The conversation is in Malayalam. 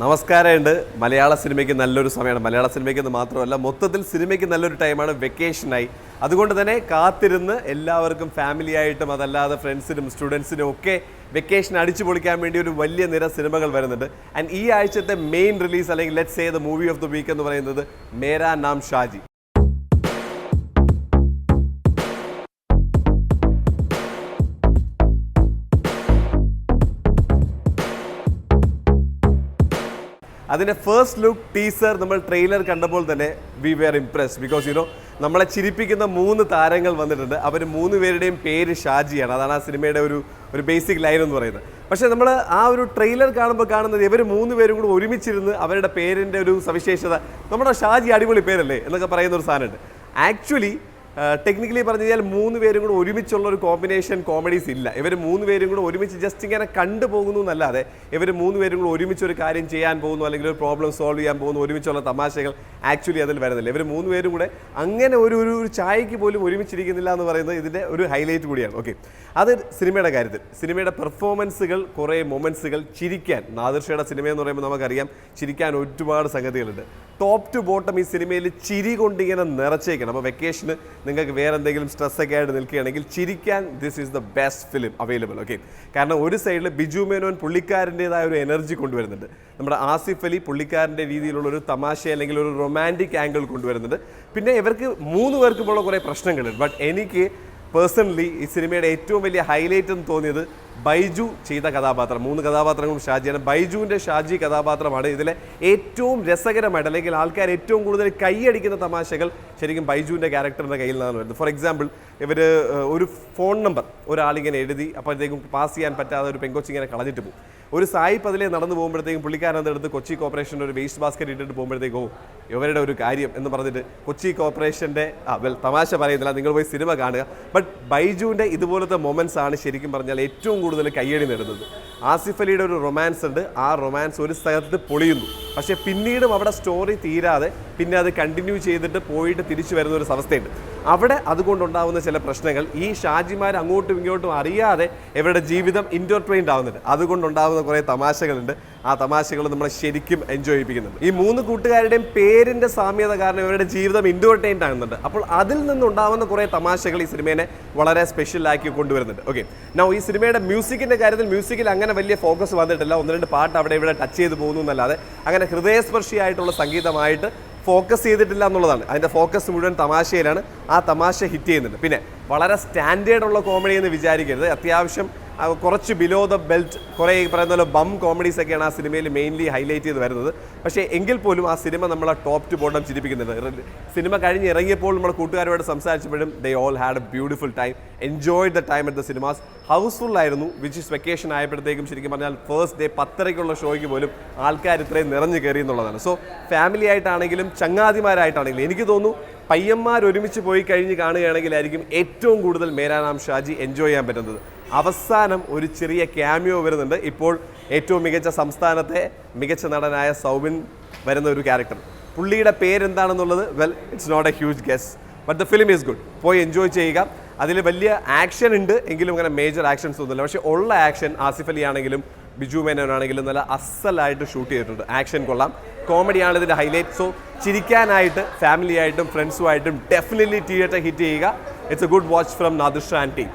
നമസ്കാരമുണ്ട്. മലയാള സിനിമയ്ക്ക് നല്ലൊരു സമയമാണ്. മലയാള സിനിമയ്ക്ക് മാത്രമല്ല, മൊത്തത്തിൽ സിനിമയ്ക്ക് നല്ലൊരു ടൈമാണ്, വെക്കേഷനായി. അതുകൊണ്ട് തന്നെ കാത്തിരുന്ന് എല്ലാവർക്കും ഫാമിലി ആയിട്ടും അതല്ലാതെ ഫ്രണ്ട്സിനും സ്റ്റുഡൻസിനും ഒക്കെ വെക്കേഷൻ അടിച്ചു പൊളിക്കാൻ വേണ്ടി ഒരു വലിയ നിര സിനിമകൾ വരുന്നുണ്ട്. ആൻഡ് ഈ ആഴ്ചത്തെ മെയിൻ റിലീസ് അല്ലെങ്കിൽ let's say the movie of the week എന്ന് പറയുന്നത് മേരാ നാം ഷാജി. അതിൻ്റെ ഫസ്റ്റ് ലുക്ക് ടീസർ നമ്മൾ ട്രെയിലർ കണ്ടപ്പോൾ തന്നെ വി വെയർ ഇംപ്രസ്ഡ്. ബിക്കോസ് നമ്മളെ ചിരിപ്പിക്കുന്ന 3 താരങ്ങൾ വന്നിട്ടുണ്ട്. അവർ 3 പേരുടെയും പേര് ഷാജിയാണ്. അതാണ് ആ സിനിമയുടെ ഒരു ബേസിക് ലൈൻ എന്ന് പറയുന്നത്. പക്ഷേ നമ്മൾ ആ ഒരു ട്രെയിലർ കാണുമ്പോൾ കാണുന്നത് ഇവർ 3 പേരും കൂടി ഒരുമിച്ചിരുന്ന് അവരുടെ പേരിൻ്റെ ഒരു സവിശേഷത, നമ്മുടെ ഷാജി അടിപൊളി പേരല്ലേ എന്നൊക്കെ പറയുന്ന ഒരു സാധനമുണ്ട്. ആക്ച്വലി ടെക്നിക്കലി പറഞ്ഞു കഴിഞ്ഞാൽ 3 പേരും കൂടെ ഒരുമിച്ചുള്ള ഒരു കോമ്പിനേഷൻ കോമഡീസ് ഇല്ല. ഇവർ 3 പേരും കൂടെ ഒരുമിച്ച് ജസ്റ്റ് ഇങ്ങനെ കണ്ടുപോകുന്നു എന്നല്ലാതെ ഇവർ 3 പേരും കൂടെ ഒരുമിച്ച് ഒരു കാര്യം ചെയ്യാൻ പോകുന്നു അല്ലെങ്കിൽ ഒരു പ്രോബ്ലം സോൾവ് ചെയ്യാൻ പോകുന്നു, ഒരുമിച്ചുള്ള തമാശകൾ ആക്ച്വലി അതിൽ വരുന്നില്ല. ഇവർ 3 പേരും കൂടെ അങ്ങനെ ഒരു ചായയ്ക്ക് പോലും ഒരുമിച്ചിരിക്കുന്നില്ല എന്ന് പറയുന്നത് ഇതിൻ്റെ ഒരു ഹൈലൈറ്റ് കൂടിയാണ്. ഓക്കെ, അത് സിനിമയുടെ കാര്യത്തിൽ. സിനിമയുടെ പെർഫോമൻസുകൾ, കുറേ മൊമെൻറ്റ്സുകൾ, ചിരിക്കാൻ നാദിർഷയുടെ സിനിമ എന്ന് പറയുമ്പോൾ നമുക്കറിയാം ചിരിക്കാൻ ഒരുപാട് സംഗതികളുണ്ട്. ടോപ്പ് ടു ബോട്ടം ഈ സിനിമയിൽ ചിരി കൊണ്ടിങ്ങനെ നിറച്ചേക്കണം. അപ്പോൾ വെക്കേഷന് നിങ്ങൾക്ക് വേറെ എന്തെങ്കിലും സ്ട്രെസ്സൊക്കെ ആയിട്ട് നിൽക്കുകയാണെങ്കിൽ ചിരിക്കാൻ this is the best film available. Okay, കാരണം ഒരു സൈഡിൽ ബിജു മേനോൻ പുള്ളിക്കാരൻ്റെതായ ഒരു എനർജി കൊണ്ടുവരുന്നുണ്ട്. നമ്മുടെ ആസിഫ് അലി പുള്ളിക്കാരൻ്റെ രീതിയിലുള്ളൊരു തമാശ അല്ലെങ്കിൽ ഒരു റൊമാൻറ്റിക് ആംഗിൾ കൊണ്ടുവരുന്നുണ്ട്. പിന്നെ ഇവർക്ക് 3 പേർക്കുമുള്ള കുറേ പ്രശ്നങ്ങളുണ്ട്. ബട്ട് എനിക്ക് പേഴ്സണലി ഈ സിനിമയുടെ ഏറ്റവും വലിയ ഹൈലൈറ്റ് എന്ന് തോന്നിയത് ബൈജു ചെയ്ത കഥാപാത്രം. 3 കഥാപാത്രങ്ങളും ഷാജിയാണ്. ബൈജുവിൻ്റെ ഷാജി കഥാപാത്രമാണ് ഇതിലെ ഏറ്റവും രസകരമായിട്ട് അല്ലെങ്കിൽ ആൾക്കാർ ഏറ്റവും കൂടുതൽ കൈയടിക്കുന്ന തമാശകൾ ശരിക്കും ബൈജുവിൻ്റെ ക്യാരക്ടറിൻ്റെ കയ്യിൽ നിന്നാണ് വരുന്നത്. ഫോർ എക്സാമ്പിൾ, ഇവർ ഒരു ഫോൺ നമ്പർ ഒരാളിങ്ങനെ എഴുതി അപ്പോഴത്തേക്കും പാസ് ചെയ്യാൻ പറ്റാതെ ഒരു പെങ്കൊച്ചിങ്ങനെ കളഞ്ഞിട്ട് പോകും. ഒരു സായിപ്പ് അതിലെ നടന്നു പോകുമ്പോഴത്തേക്കും പുള്ളിക്കാരനെടുത്ത് കൊച്ചി കോർപ്പറേഷൻ്റെ ഒരു വേസ്റ്റ് ബാസ്ക്കറ്റ് ഇട്ടിട്ട് പോകുമ്പോഴത്തേക്കോ ഇവരുടെ ഒരു കാര്യം എന്ന് പറഞ്ഞിട്ട് കൊച്ചി കോർപ്പറേഷൻ്റെ തമാശ പറയുന്നില്ല, നിങ്ങൾ പോയി സിനിമ കാണുക. ബട്ട് ബൈജുവിൻ്റെ ഇതുപോലത്തെ മൊമെൻറ്റ്സ് ആണ് ശരിക്കും പറഞ്ഞാൽ ഏറ്റവും കൂടുതൽ കയ്യടി നേടുന്നത്. ആസിഫ് അലിയുടെ ഒരു റൊമാൻസ് ഉണ്ട്. ആ റൊമാൻസ് ഒരു സ്ഥലത്ത് പൊളിയുന്നു, പക്ഷേ പിന്നീടും അവിടെ സ്റ്റോറി തീരാതെ പിന്നെ അത് കണ്ടിന്യൂ ചെയ്തിട്ട് പോയിട്ട് തിരിച്ചു വരുന്ന ഒരു അവസ്ഥയുണ്ട്. അവിടെ അതുകൊണ്ടുണ്ടാകുന്ന ചില പ്രശ്നങ്ങൾ ഈ ഷാജിമാർ അങ്ങോട്ടും ഇങ്ങോട്ടും അറിയാതെ ഇവരുടെ ജീവിതം ഇൻ്റർട്വൈൻഡ് ആവുന്നുണ്ട്. അതുകൊണ്ടുണ്ടാകുന്ന കുറേ തമാശകളുണ്ട്. ആ തമാശകൾ നമ്മളെ ശരിക്കും എൻജോയ് ചെയ്യിപ്പിക്കുന്നുണ്ട്. ഈ 3 കൂട്ടുകാരുടെയും പേരിൻ്റെ സാമ്യത കാരണം ഇവരുടെ ജീവിതം ഇൻ്റർടൈൻഡ് ആകുന്നുണ്ട്. അപ്പോൾ അതിൽ നിന്നുണ്ടാകുന്ന കുറേ തമാശകൾ ഈ സിനിമയെ വളരെ സ്പെഷ്യലാക്കി കൊണ്ടുവരുന്നുണ്ട്. ഓക്കെ, നൗ ഈ സിനിമയുടെ മ്യൂസിക്കിൻ്റെ കാര്യത്തിൽ മ്യൂസിക്കിൽ അങ്ങനെ വലിയ ഫോക്കസ് വന്നിട്ടില്ല. 1-2 പാട്ട് അവിടെ ഇവിടെ ടച്ച് ചെയ്ത് പോകുന്നു എന്നല്ലാതെ അങ്ങനെ ഹൃദയസ്പർശിയായിട്ടുള്ള സംഗീതമായിട്ട് ഫോക്കസ് ചെയ്തിട്ടില്ല എന്നുള്ളതാണ്. അതിൻ്റെ ഫോക്കസ് മുഴുവൻ തമാശയിലാണ്. ആ തമാശ ഹിറ്റ് ചെയ്യുന്നുണ്ട്. പിന്നെ വളരെ സ്റ്റാൻഡേർഡുള്ള കോമഡി എന്ന് വിചാരിക്കരുത്. അത്യാവശ്യം കുറച്ച് ബിലോ ദ ബെൽറ്റ് കുറേ പറയുന്ന പോലെ ബം കോമഡീസൊക്കെയാണ് ആ സിനിമയിൽ മെയിൻലി ഹൈലൈറ്റ് ചെയ്ത് വരുന്നത്. പക്ഷേ എങ്കിൽ പോലും ആ സിനിമ നമ്മളെ ടോപ്പ് ടു ബോട്ടം ചിരിപ്പിക്കുന്നുണ്ട്. സിനിമ കഴിഞ്ഞ് ഇറങ്ങിയപ്പോൾ നമ്മുടെ കൂട്ടുകാരോട് സംസാരിച്ചപ്പോഴും they all had a beautiful time, enjoy the time at the cinemas. Housefull ആയിരുന്നു. വിച്ച് ഇസ് വെക്കേഷൻ ആയപ്പോഴത്തേക്കും ശരിക്കും പറഞ്ഞാൽ ഫസ്റ്റ് ഡേ 10:30 ഷോയ്ക്ക് പോലും ആൾക്കാർ ഇത്രയും നിറഞ്ഞു കയറി എന്നുള്ളതാണ്. സോ ഫാമിലി ആയിട്ടാണെങ്കിലും ചങ്ങാതിമാരായിട്ടാണെങ്കിലും എനിക്ക് തോന്നുന്നു പയ്യന്മാർ ഒരുമിച്ച് പോയി കഴിഞ്ഞ് കാണുകയാണെങ്കിലായിരിക്കും ഏറ്റവും കൂടുതൽ മേരാ നാം ഷാജി എൻജോയ് ചെയ്യാൻ പറ്റുന്നത്. അവസാനം ഒരു ചെറിയ ക്യാമിയോ വരുന്നുണ്ട്. ഇപ്പോൾ ഏറ്റവും മികച്ച സംസ്ഥാനത്തെ മികച്ച നടനായ സൗബിൻ വരുന്ന ഒരു ക്യാരക്ടർ. പുള്ളിയുടെ പേരെന്താണെന്നുള്ളത് it's not a huge guess, but the film is good. പോയി എൻജോയ് ചെയ്യുക. അതിൽ വലിയ ആക്ഷൻ ഉണ്ട് എങ്കിലും അങ്ങനെ മേജർ ആക്ഷൻസ് ഒന്നുമില്ല. പക്ഷേ ഉള്ള ആക്ഷൻ ആസിഫ് അലി ആണെങ്കിലും ബിജു മേനോനാണെങ്കിലും നല്ല അസലായിട്ട് ഷൂട്ട് ചെയ്തിട്ടുണ്ട്. ആക്ഷൻ കൊള്ളാം. കോമഡിയാണ് ഇതിൻ്റെ ഹൈലൈറ്റ്. സോ ചിരിക്കാനായിട്ട് ഫാമിലി ആയിട്ടും ഫ്രണ്ട്സുമായിട്ടും ഡെഫിനറ്റ്ലി തിയേറ്റർ ഹിറ്റ് ചെയ്യുക. It's A good watch from Nadirsha and team.